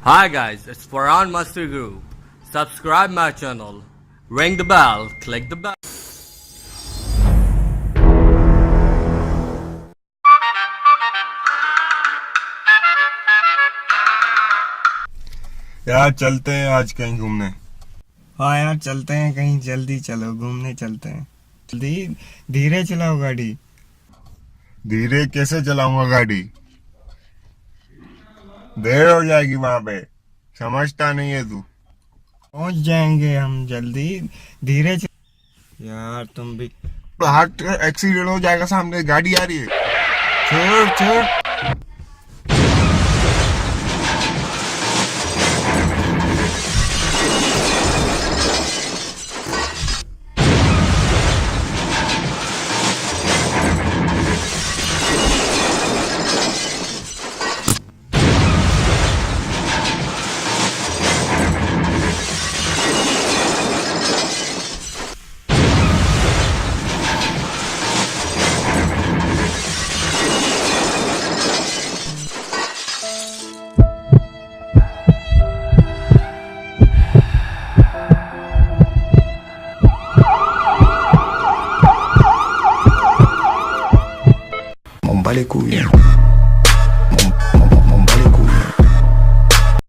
Hi guys, it's Farhan Master Group. Subscribe my channel, ring the bell, click the bell. यार चलते हैं आज कहीं घूमने। हाँ यार चलते हैं कहीं, जल्दी चलो घूमने चलते हैं। जल्दी, धीरे चलाओ गाड़ी। धीरे कैसे चलाऊंगा गाड़ी, देर हो जाएगी वहां पे, समझता नहीं है तू। पहुंच जाएंगे हम, जल्दी धीरे यार तुम भी। हार्ट एक्सीडेंट हो जाएगा, सामने गाड़ी आ रही है। छोड़ छोड़। Balik kuya.